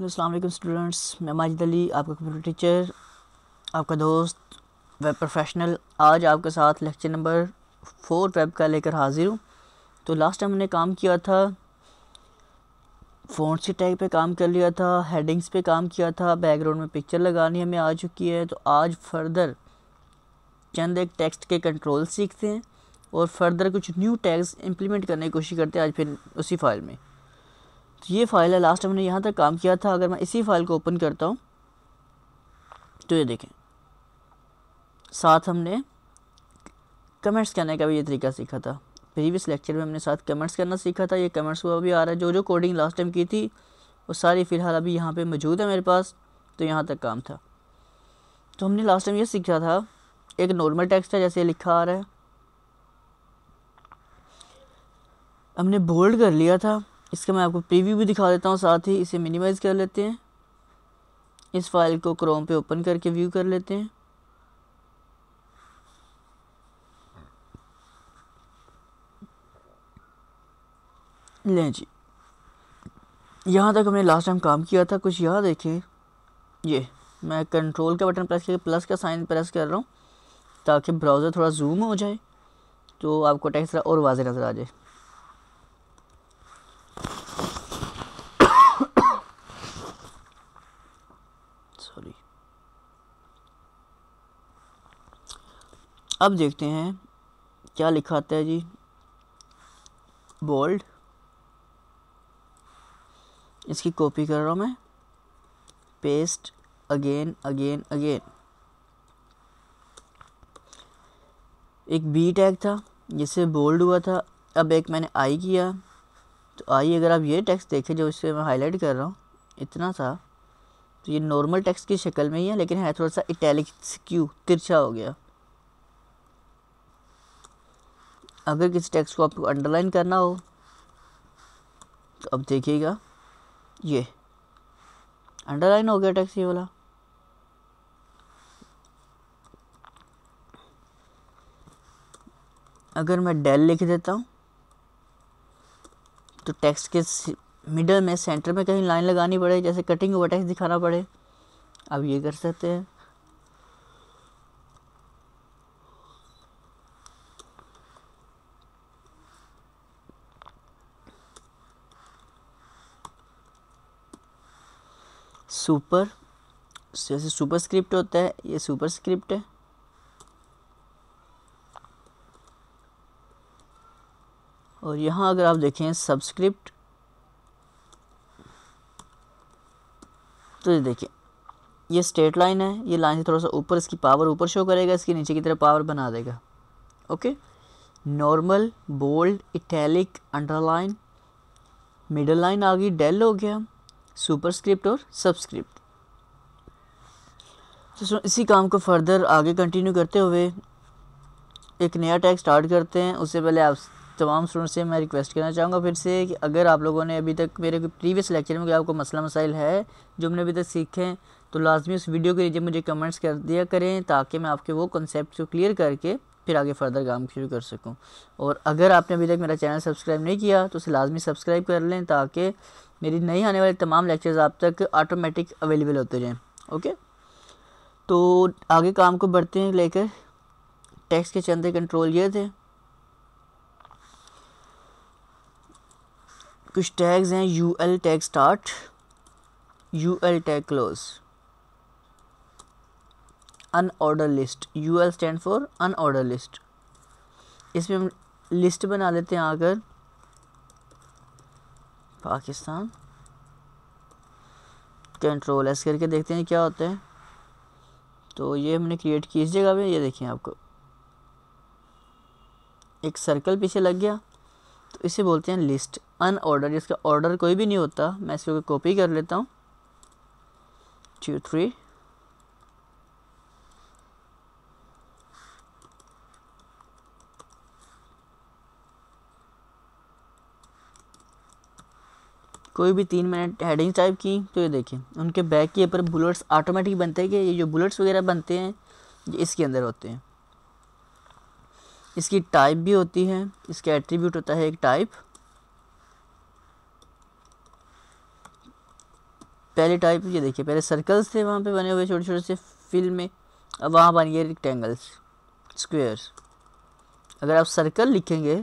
अस्सलाम वालेकुम स्टूडेंट्स, मैं माजिद अली, आपका कंप्यूटर टीचर, आपका दोस्त, वेब प्रोफेशनल। आज आपके साथ लेक्चर नंबर 4 वेब का लेकर हाजिर हूँ। तो लास्ट टाइम हमने काम किया था, फ़ॉन्ट से टैग पे काम कर लिया था, हेडिंग्स पे काम किया था, बैकग्राउंड में पिक्चर लगानी हमें आ चुकी है। तो आज फर्दर चंद एक टेक्स्ट के कंट्रोल सीखते हैं और फर्दर कुछ न्यू टैग्स इम्प्लीमेंट करने की कोशिश करते हैं आज फिर उसी फाइल में। तो ये फाइल है, लास्ट टाइम हमने यहाँ तक काम किया था। अगर मैं इसी फाइल को ओपन करता हूँ तो ये देखें, साथ हमने कमेंट्स करने का भी ये तरीका सीखा था। प्रीवियस लेक्चर में हमने साथ कमेंट्स करना सीखा था। ये कमेंट्स हुआ भी आ रहा है, जो कोडिंग लास्ट टाइम की थी वो सारी फ़िलहाल अभी यहाँ पे मौजूद है मेरे पास। तो यहाँ तक काम था। तो हमने लास्ट टाइम ये सीखा था, एक नॉर्मल टेक्स्ट है जैसे लिखा आ रहा है, हमने बोल्ड कर लिया था। इसका मैं आपको प्रीव्यू भी दिखा देता हूँ, साथ ही इसे मिनिमाइज़ कर लेते हैं। इस फाइल को क्रोम पे ओपन करके व्यू कर लेते हैं। लें जी, यहाँ तक हमने लास्ट टाइम काम किया था। कुछ यहाँ देखें, ये मैं कंट्रोल का बटन प्रेस करके प्लस का साइन प्रेस कर रहा हूँ ताकि ब्राउज़र थोड़ा जूम हो जाए तो आपको टेक्स्ट और वाज़ेह नज़र आ जाए। सॉरी। अब देखते हैं क्या लिखा आता है जी। बोल्ड, इसकी कॉपी कर रहा हूँ मैं, पेस्ट अगेन अगेन अगेन। एक बी टैग था जिससे बोल्ड हुआ था, अब एक मैंने आई किया। तो आई, अगर आप ये टेक्स्ट देखें जो इससे मैं हाईलाइट कर रहा हूँ, इतना था। तो ये नॉर्मल टेक्स्ट की शक्ल में ही है, लेकिन है थोड़ा सा इटैलिक, स्क्यू, तिरछा हो गया। अगर किसी टेक्स्ट को आपको अंडरलाइन करना हो तो अब देखिएगा, ये अंडरलाइन हो गया टेक्स्ट ये वाला। अगर मैं डेल लिख देता हूँ तो टेक्स्ट के मिडल में, सेंटर में कहीं लाइन लगानी पड़े, जैसे कटिंग हुआ टेक्स्ट दिखाना पड़े। अब ये कर सकते हैं। सुपर, जैसे सुपर स्क्रिप्ट होता है, ये सुपर स्क्रिप्ट है। और यहाँ अगर आप देखें सबस्क्रिप्ट, तो ये देखिए ये स्ट्रेट लाइन है, ये लाइन से थोड़ा सा ऊपर, इसकी पावर ऊपर शो करेगा, इसकी नीचे की तरफ पावर बना देगा। Okay, normal, bold, italic, underline, middle line आ गई, डेल हो गया, सुपर स्क्रिप्ट और सबस्क्रिप्ट। तो इसी काम को फर्दर आगे कंटिन्यू करते हुए एक नया टैग स्टार्ट करते हैं। उससे पहले आप तमाम स्टूडेंट्स से मैं रिक्वेस्ट करना चाहूँगा फिर से कि अगर आप लोगों ने अभी तक मेरे प्रीवियस लेक्चर में कोई आपको मसला मसाइल है जो हमने अभी तक सीखे हैं, तो लाजमी उस वीडियो के नीचे मुझे कमेंट्स कर दिया करें ताकि मैं आपके वो कॉन्सेप्ट को क्लियर करके फिर आगे फर्दर काम शुरू कर सकूँ। और अगर आपने अभी तक मेरा चैनल सब्सक्राइब नहीं किया तो उसे लाजमी सब्सक्राइब कर लें ताकि मेरी नई आने वाले तमाम लेक्चर्स आप तक ऑटोमेटिक अवेलेबल होते जाएँ। ओके, तो आगे काम को बढ़ते हैं लेकर। टेक्स्ट के चंद कंट्रोल ये थे। कुछ टैग्स हैं, UL tag start, UL tag close, unorder list. UL stand for unorder list. इसमें हम लिस्ट बना लेते हैं आकर पाकिस्तान, कंट्रोल एस करके देखते हैं क्या होता है। तो ये हमने क्रिएट की इस जगह पे, ये देखिए आपको एक सर्कल पीछे लग गया। तो इसे बोलते हैं लिस्ट अनऑर्डर, जिसका ऑर्डर कोई भी नहीं होता। मैं इसको कॉपी कर लेता हूँ, 2 3, कोई भी 3 मिनट हेडिंग टाइप की। तो ये देखिए उनके बैक के ऊपर बुलेट्स ऑटोमेटिक बनते हैं कि ये जो बुलेट्स वगैरह बनते हैं ये इसके अंदर होते हैं। इसकी टाइप भी होती है, इसका एट्रीब्यूट होता है एक टाइप। पहले टाइप ये देखिए, पहले सर्कल्स थे वहाँ पे बने हुए छोटे छोटे से फिल में, अब वहाँ बन गए रेक्टेंगल्स, स्क्वायर्स। अगर आप सर्कल लिखेंगे,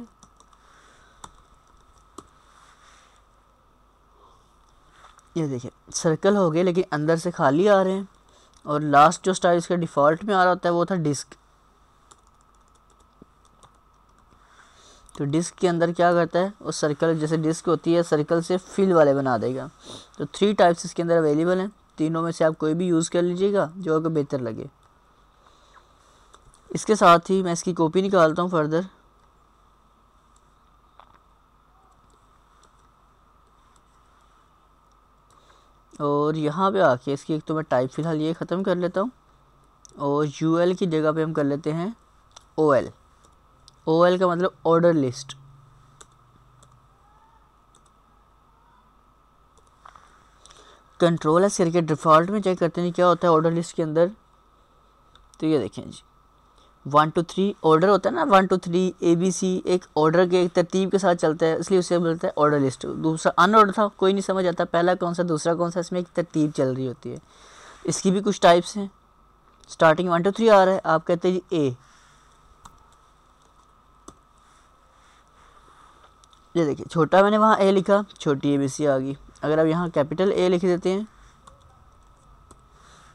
ये देखिए सर्कल हो गए लेकिन अंदर से खाली आ रहे हैं। और लास्ट जो स्टाइल इसका डिफ़ॉल्ट में आ रहा होता है वो था डिस्क। तो डिस्क के अंदर क्या करता है, वो सर्कल जैसे डिस्क होती है सर्कल से फिल वाले बना देगा। तो 3 टाइप्स इसके अंदर अवेलेबल हैं, तीनों में से आप कोई भी यूज़ कर लीजिएगा जो आपको बेहतर लगे। इसके साथ ही मैं इसकी कॉपी निकालता हूँ फर्दर। और यहाँ पे आके इसकी एक तो मैं टाइप फ़िलहाल ये ख़त्म कर लेता हूँ, और यूएल की जगह पे हम कर लेते हैं ओएल। ओएल का मतलब ऑर्डर लिस्ट। कंट्रोल एस करके डिफ़ॉल्ट में चेक करते हैं क्या होता है ऑर्डर लिस्ट के अंदर। तो ये देखें जी, 1 2 3 ऑर्डर होता है ना, 1 2 3 ABC एक ऑर्डर के एक तरतीब के साथ चलता है, इसलिए उसे बोलता है ऑर्डर लिस्ट। दूसरा अनऑर्डर था, कोई नहीं समझ आता पहला कौन सा दूसरा कौन सा, इसमें एक तरतीब चल रही होती है। इसकी भी कुछ टाइप्स हैं। स्टार्टिंग 1 2 3 आ रहा है, आप कहते हैं जी ए, ये देखिए छोटा मैंने वहाँ ए लिखा, छोटी ABC आ गई। अगर आप यहाँ कैपिटल ए लिख देते हैं,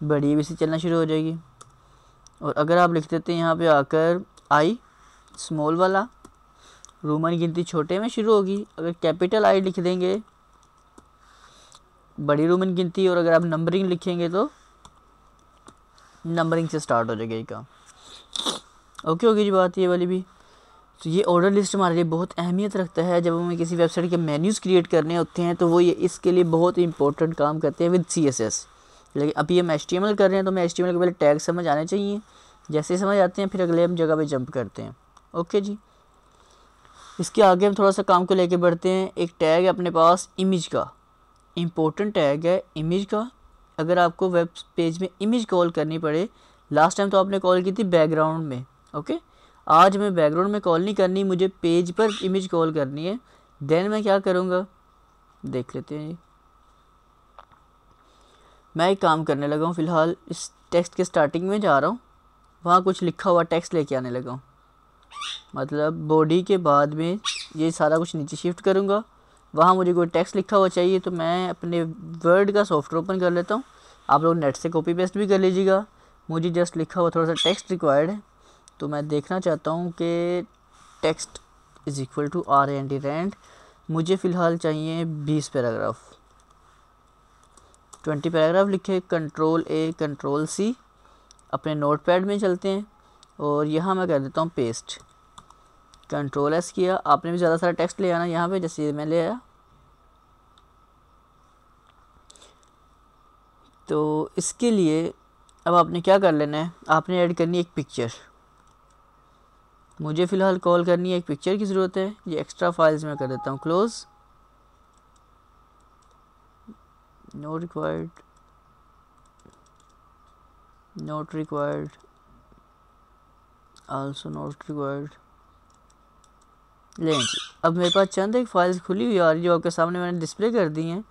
बड़ी ABC चलना शुरू हो जाएगी। और अगर आप लिख देते हैं यहाँ पे आकर आई, स्मॉल वाला, रोमन गिनती छोटे में शुरू होगी। अगर कैपिटल आई लिख देंगे, बड़ी रोमन गिनती। और अगर आप नंबरिंग लिखेंगे तो नंबरिंग से स्टार्ट हो जाएगा ये काम। ओके होगी जी बात ये वाली भी। तो ये ऑर्डर लिस्ट हमारे लिए बहुत अहमियत रखता है। जब हमें किसी वेबसाइट के मेन्यूज़ क्रिएट करने होते हैं तो वो ये इसके लिए बहुत इंपॉर्टेंट काम करते हैं विद CSS। लेकिन अभी हम HTML कर रहे हैं तो हमें HTML के पहले टैग समझ आने चाहिए। जैसे समझ आते हैं फिर अगले हम जगह पे जंप करते हैं। ओके जी, इसके आगे हम थोड़ा सा काम को लेके बढ़ते हैं। एक टैग है अपने पास इमेज का, इम्पोर्टेंट टैग है इमेज का। अगर आपको वेब पेज में इमेज कॉल करनी पड़े, लास्ट टाइम तो आपने कॉल की थी बैकग्राउंड में, ओके, आज मैं बैकग्राउंड में कॉल नहीं करनी, मुझे पेज पर इमेज कॉल करनी है। देन मैं क्या करूँगा देख लेते हैं। मैं एक काम करने लगा हूँ, फ़िलहाल इस टेक्स्ट के स्टार्टिंग में जा रहा हूँ, वहाँ कुछ लिखा हुआ टेक्स्ट लेके आने लगा हूँ। मतलब बॉडी के बाद में ये सारा कुछ नीचे शिफ्ट करूँगा, वहाँ मुझे कोई टेक्स्ट लिखा हुआ चाहिए तो मैं अपने वर्ड का सॉफ्टवेयर ओपन कर लेता हूँ। आप लोग नेट से कॉपी पेस्ट भी कर लीजिएगा। मुझे जस्ट लिखा हुआ थोड़ा सा टेक्स्ट रिक्वायर्ड है, तो मैं देखना चाहता हूँ कि text is equal to RAND। मुझे फ़िलहाल चाहिए 20 पैराग्राफ, 20 पैराग्राफ लिखे। कंट्रोल A कंट्रोल C, अपने नोटपैड में चलते हैं और यहाँ मैं कर देता हूँ पेस्ट। कंट्रोल S किया, आपने भी ज़्यादा सारा टेक्स्ट ले आना यहाँ पे, जैसे मैं ले आया। तो इसके लिए अब आपने क्या कर लेना है, आपने ऐड करनी है एक पिक्चर। मुझे फ़िलहाल कॉल करनी है एक पिक्चर की ज़रूरत है। ये एक्स्ट्रा फाइल्स में कर देता हूँ close, not required, not required, also not required. लें जी, अब मेरे पास चंद एक फाइल्स खुली हुई आ रही जो आपके सामने मैंने डिस्प्ले कर दी हैं।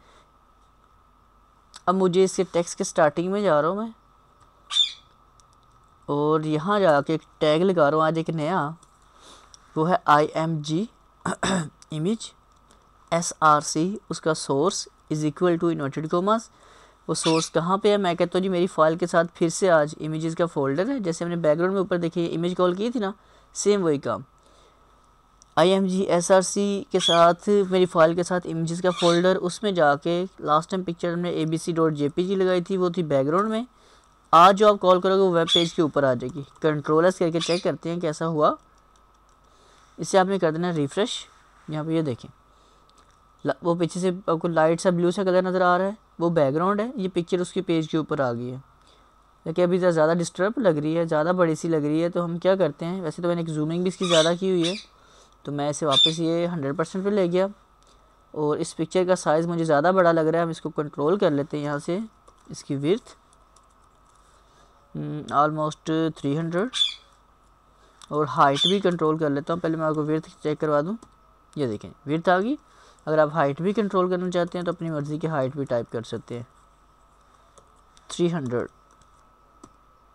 अब मुझे इसके टेक्स्ट के स्टार्टिंग में जा रहा हूँ मैं, और यहाँ जाके एक टैग लगा रहा हूँ आज एक नया, वो है IMG इमेज SRC। उसका source is equal to inverted commas. वो सोर्स कहाँ पे है, मैं कहता हूँ जी मेरी फ़ाइल के साथ फिर से आज इमेजेस का फोल्डर है। जैसे हमने बैकग्राउंड में ऊपर देखिए इमेज कॉल की थी ना, सेम वही काम। IMG SRC के साथ मेरी फ़ाइल के साथ इमेजेस का फोल्डर, उसमें जाके लास्ट टाइम पिक्चर हमने abc.jpg लगाई थी, वो थी बैकग्राउंड में। आज जो आप कॉल करोगे वो वेब पेज के ऊपर आ जाएगी। कंट्रोल S करके चेक करते हैं कैसा हुआ। इसे आपने कर देना रिफ़्रेश। यहाँ पे ये देखें, वो पीछे से आपको लाइट सा ब्लू सा कलर नज़र आ रहा है, वो बैकग्राउंड है। ये पिक्चर उसके पेज के ऊपर आ गई है, लेकिन अभी ज़्यादा डिस्टर्ब लग रही है, ज़्यादा बड़ी सी लग रही है। तो हम क्या करते हैं, वैसे तो मैंने एक जूमिंग भी इसकी ज़्यादा की हुई है, तो मैं इसे वापस ये 100% पे ले गया। और इस पिक्चर का साइज़ मुझे ज़्यादा बड़ा लग रहा है, हम इसको कंट्रोल कर लेते हैं यहाँ से। इसकी विड्थ ऑलमोस्ट 300, और हाइट भी कंट्रोल कर लेता हूँ। पहले मैं आपको विड्थ चेक करवा दूँ। ये देखें विड्थ आ गई। अगर आप हाइट भी कंट्रोल करना चाहते हैं तो अपनी मर्ज़ी की हाइट भी टाइप कर सकते हैं। 300,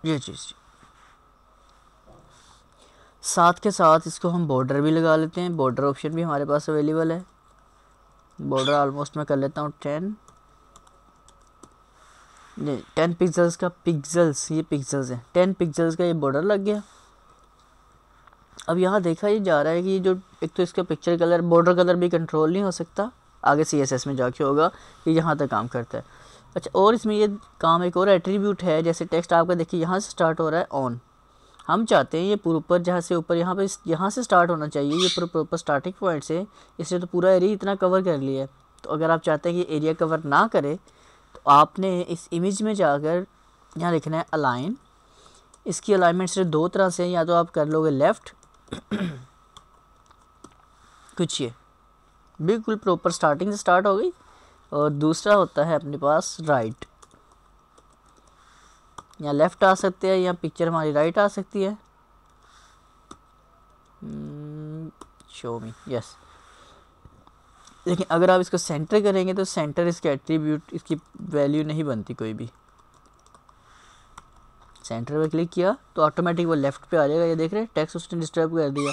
ये चीज़। साथ के साथ इसको हम बॉर्डर भी लगा लेते हैं, बॉर्डर ऑप्शन भी हमारे पास अवेलेबल है। बॉर्डर ऑलमोस्ट मैं कर लेता हूँ 10 पिक्सल्स का, पिक्सल्स ये पिक्सल्स हैं, 10 पिक्सल्स का ये बॉर्डर लग गया। अब यहाँ देखा ये जा रहा है कि जो एक तो इसका पिक्चर कलर, बॉर्डर कलर भी कंट्रोल नहीं हो सकता, आगे CSS में जाके होगा, ये यहाँ तक काम करता है। अच्छा, और इसमें ये काम एक और एट्रीब्यूट है, जैसे टेक्स्ट आपका देखिए यहाँ से स्टार्ट हो रहा है ऑन, हम चाहते हैं ये ऊपर, जहाँ से ऊपर यहाँ से स्टार्ट होना चाहिए, ये प्रॉपर स्टार्टिंग पॉइंट से, इसने तो पूरा एरिया इतना कवर कर लिया है। तो अगर आप चाहते हैं कि एरिया कवर ना करे तो आपने इस इमेज में जाकर यहाँ लिखना है अलाइन। इसकी अलाइनमेंट सिर्फ दो तरह से, या तो आप कर लोगे लेफ़्ट कुछ ये बिल्कुल प्रॉपर स्टार्टिंग से स्टार्ट हो गई, और दूसरा होता है अपने पास राइट, या लेफ़्ट आ सकते हैं, या पिक्चर हमारी राइट आ सकती है। शो मी, यस। लेकिन अगर आप इसको सेंटर करेंगे तो सेंटर इसके एट्रीब्यूट, इसकी वैल्यू नहीं बनती कोई भी। सेंटर पे क्लिक किया तो ऑटोमेटिक वो लेफ़्ट पे आ जाएगा, ये देख रहे हैं टेक्स्ट उसने डिस्टर्ब कर दिया।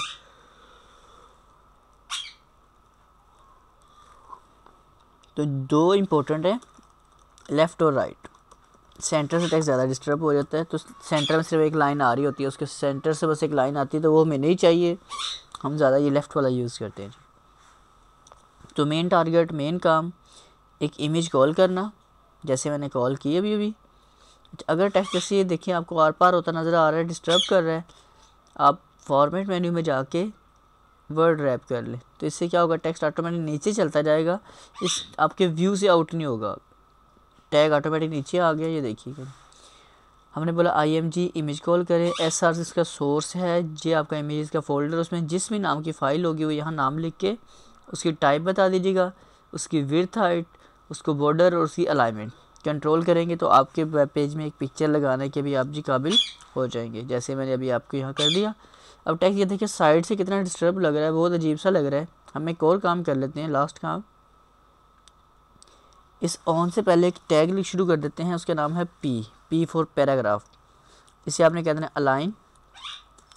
तो दो इम्पोर्टेंट है, लेफ़्ट और राइट। सेंटर से टेक्स्ट ज़्यादा डिस्टर्ब हो जाता है, तो सेंटर में सिर्फ एक लाइन आ रही होती है, उसके सेंटर से बस एक लाइन आती है, तो वो हमें नहीं चाहिए, हम ज़्यादा ये लेफ़्ट वाला यूज़ करते हैं। तो मेन टारगेट, मेन काम एक इमेज कॉल करना, जैसे मैंने कॉल की अभी। अगर टेक्स्ट जैसे ये देखिए आपको आर पार होता नज़र आ रहा है, डिस्टर्ब कर रहा है, आप फॉर्मेट मेन्यू में जाके वर्ड रैप कर ले, तो इससे क्या होगा, टेक्स्ट ऑटोमेटिक नीचे चलता जाएगा, इस आपके व्यू से आउट नहीं होगा, टैग ऑटोमेटिक नीचे आ गया। ये देखिए हमने बोला IMG इमेज कॉल करें, SR इसका सोर्स है, ये आपका इमेज का फोल्डर, उसमें जिस भी नाम की फ़ाइल होगी वो यहाँ नाम लिख के उसकी टाइप बता दीजिएगा, उसकी विड्थ, हाइट, उसको बॉर्डर और उसकी अलाइनमेंट कंट्रोल करेंगे तो आपके वेब पेज में एक पिक्चर लगाने के भी आप जी काबिल हो जाएंगे, जैसे मैंने अभी आपको यहाँ कर दिया। अब टेक्स्ट ये देखिए साइड से कितना डिस्टर्ब लग रहा है, बहुत अजीब सा लग रहा है। हम एक और काम कर लेते हैं, लास्ट काम, इस ऑन से पहले एक टैग लिख शुरू कर देते हैं, उसका नाम है P फॉर पैराग्राफ। इसे आपने कह देना align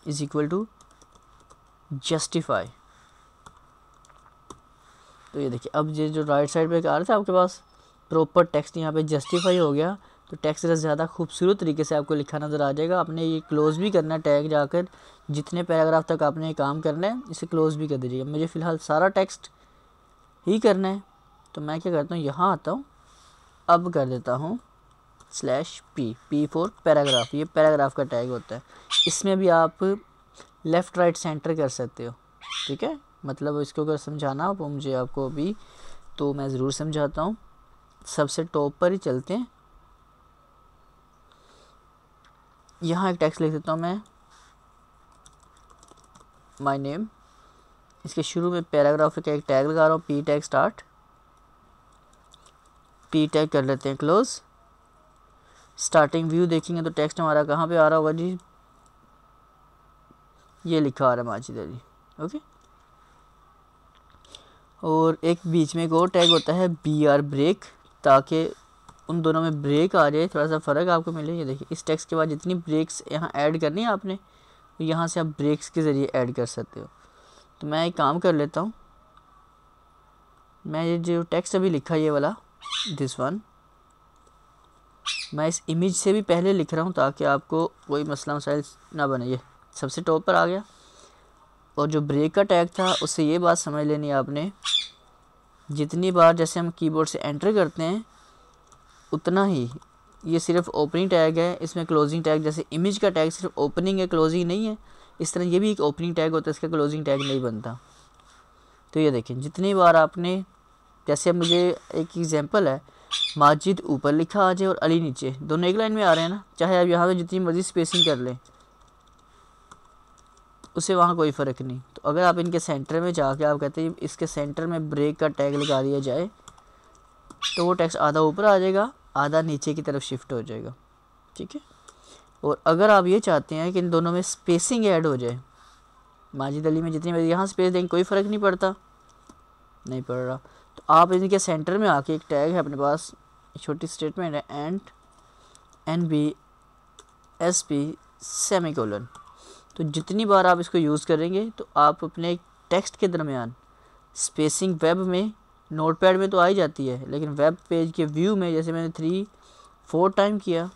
is equal to justify. तो ये देखिए अब ये जो राइट साइड पे आ रहा था आपके पास प्रॉपर टेक्स्ट यहाँ पे जस्टिफाई हो गया, तो टेक्स्ट ज़्यादा खूबसूरत तरीके से आपको लिखा नज़र आ जाएगा। आपने ये क्लोज़ भी करना है, टैग जाकर जितने पैराग्राफ तक आपने ये काम करना है इसे क्लोज़ भी कर दीजिएगा। मुझे फ़िलहाल सारा टेक्स्ट ही करना है, तो मैं क्या करता हूँ, यहाँ आता हूँ, अब कर देता हूँ /P फॉर पैराग्राफ। ये पैराग्राफ का टैग होता है, इसमें भी आप लेफ़्ट राइट सेंटर कर सकते हो, ठीक है। मतलब इसको अगर समझाना हो मुझे आपको अभी, तो मैं ज़रूर समझाता हूँ। सबसे टॉप पर ही चलते हैं, यहाँ एक टेक्स्ट लिख देता हूँ मैं, माय नेम। इसके शुरू में पैराग्राफ का एक टैग लगा रहा हूँ, P tag start, P tag कर लेते हैं क्लोज। स्टार्टिंग व्यू देखेंगे तो टेक्स्ट हमारा कहाँ पे आ रहा होगा जी, ये लिखा आ रहा है माजिद अली, ओके। और एक बीच में एक और टैग होता है BR ब्रेक, ताकि उन दोनों में ब्रेक आ जाए, थोड़ा सा फ़र्क आपको मिले। ये देखिए इस टेक्स्ट के बाद जितनी ब्रेक्स यहाँ ऐड करनी है आपने, तो यहाँ से आप ब्रेक्स के ज़रिए ऐड कर सकते हो। तो मैं एक काम कर लेता हूँ, मैं ये जो टेक्स्ट अभी लिखा ये वाला दिस वन, मैं इस इमेज से भी पहले लिख रहा हूँ ताकि आपको कोई मसला मसाइल ना बने। ये सबसे टॉप पर आ गया, और जो ब्रेक का टैग था उससे ये बात समझ लेनी है आपने, जितनी बार जैसे हम कीबोर्ड से एंटर करते हैं उतना ही ये सिर्फ ओपनिंग टैग है, इसमें क्लोजिंग टैग, जैसे इमेज का टैग सिर्फ ओपनिंग है क्लोजिंग नहीं है, इस तरह ये भी एक ओपनिंग टैग होता है, इसका क्लोजिंग टैग नहीं बनता। तो ये देखें जितनी बार आपने, जैसे अब मुझे एक एग्जांपल है, माजिद ऊपर लिखा आ जाए और अली नीचे, दोनों एक लाइन में आ रहे हैं ना, चाहे आप यहाँ पे जितनी मर्जी स्पेसिंग कर लें उससे वहाँ कोई फ़र्क नहीं। तो अगर आप इनके सेंटर में जाके आप कहते हैं इसके सेंटर में ब्रेक का टैग लगा दिया जाए, तो वो टेक्स्ट आधा ऊपर आ जाएगा, आधा नीचे की तरफ शिफ्ट हो जाएगा, ठीक है। और अगर आप ये चाहते हैं कि इन दोनों में स्पेसिंग ऐड हो जाए, माजिद अली में जितनी बड़ी यहाँ स्पेस देंगे कोई फ़र्क नहीं पड़ता, नहीं पड़ रहा, तो आप इनके सेंटर में आके एक टैग है अपने पास, छोटी स्टेटमेंट है एंड NBSP सेमीकोलन। तो जितनी बार आप इसको यूज़ करेंगे तो आप अपने टेक्स्ट के दरमियान स्पेसिंग वेब में, नोटपैड में तो आ ही जाती है, लेकिन वेब पेज के व्यू में जैसे मैंने 3-4 टाइम किया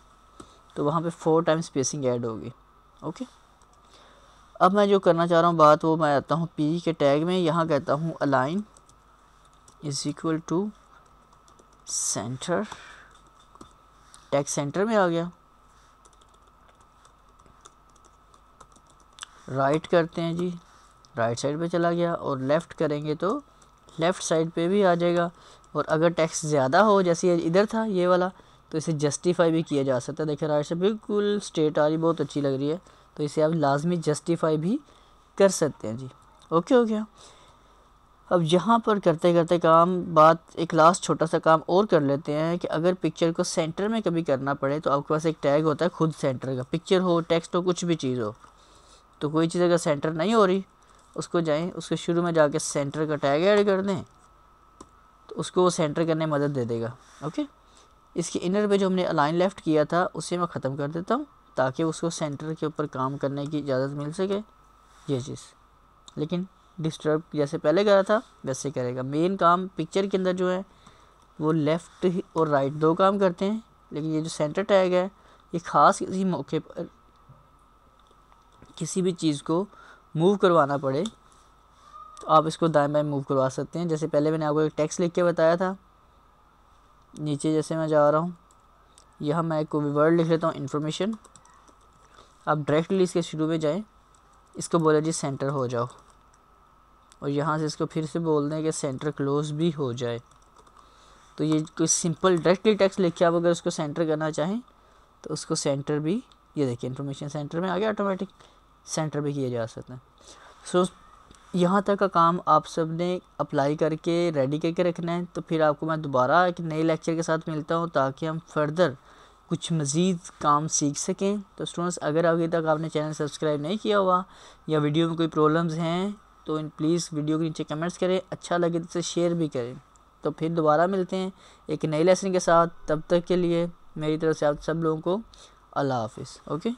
तो वहाँ पे 4 टाइम स्पेसिंग ऐड होगी। ओके, अब मैं जो करना चाह रहा हूँ बात, वो मैं आता हूँ पी के टैग में, यहाँ कहता हूँ align is equal to centre, tag centre में आ गया। राइट करते हैं जी, राइट साइड पे चला गया, और लेफ़्ट करेंगे तो लेफ़्ट साइड पे भी आ जाएगा। और अगर टेक्स्ट ज़्यादा हो, जैसे इधर था ये वाला, तो इसे जस्टिफाई भी किया जा सकता है। देखिए राइट से बिल्कुल स्ट्रेट आ रही, बहुत अच्छी लग रही है, तो इसे आप लाजमी जस्टिफाई भी कर सकते हैं जी। ओके हो गया। अब यहाँ पर करते करते काम, बात एक लास्ट छोटा सा काम और कर लेते हैं कि अगर पिक्चर को सेंटर में कभी करना पड़े तो आपके पास एक टैग होता है खुद सेंटर का, पिक्चर हो, टेक्स्ट हो, कुछ भी चीज़ हो। तो कोई चीज़ अगर सेंटर नहीं हो रही, उसको जाएं, उसके शुरू में जाके सेंटर का टैग ऐड कर दें, तो उसको वो सेंटर करने में मदद दे देगा। ओके, इसके इनर पे जो हमने अलाइन लेफ़्ट किया था उसे मैं ख़त्म कर देता हूँ, ताकि उसको सेंटर के ऊपर काम करने की इजाज़त मिल सके ये चीज़। लेकिन डिस्टर्ब जैसे पहले करा था वैसे करेगा। मेन काम पिक्चर के अंदर जो है वो लेफ़्ट और राइट दो काम करते हैं, लेकिन ये जो सेंटर टैग है ये ख़ास किसी मौके पर किसी भी चीज़ को मूव करवाना पड़े तो आप इसको दाएं बाएं मूव करवा सकते हैं। जैसे पहले मैंने आपको एक टेक्स्ट लिख के बताया था, नीचे जैसे मैं जा रहा हूँ, यहाँ मैं कोई वर्ड लिख लेता हूँ इन्फॉर्मेशन, आप डायरेक्टली इसके शुरू में जाएं, इसको बोले जी सेंटर हो जाओ, और यहाँ से इसको फिर से बोल दें कि सेंटर क्लोज भी हो जाए। तो ये कोई सिंपल डायरेक्टली टेक्स्ट लिख के आप अगर उसको सेंटर करना चाहें तो उसको सेंटर भी, ये देखिए इन्फॉर्मेशन सेंटर में आ गया, ऑटोमेटिक सेंटर भी किया जा सकता है। सो यहाँ तक का काम आप सब ने अप्लाई करके रेडी करके रखना है। तो फिर आपको मैं दोबारा एक नए लेक्चर के साथ मिलता हूँ, ताकि हम फर्दर कुछ मज़ीद काम सीख सकें। तो स्टूडेंट्स, अगर अभी तक आपने चैनल सब्सक्राइब नहीं किया हुआ या वीडियो में कोई प्रॉब्लम्स हैं तो प्लीज़ वीडियो के नीचे कमेंट्स करें, अच्छा लगे तो इसे शेयर भी करें। तो फिर दोबारा मिलते हैं एक नए लेसन के साथ, तब तक के लिए मेरी तरफ से आप सब लोगों को अल्लाह हाफिज़। ओके।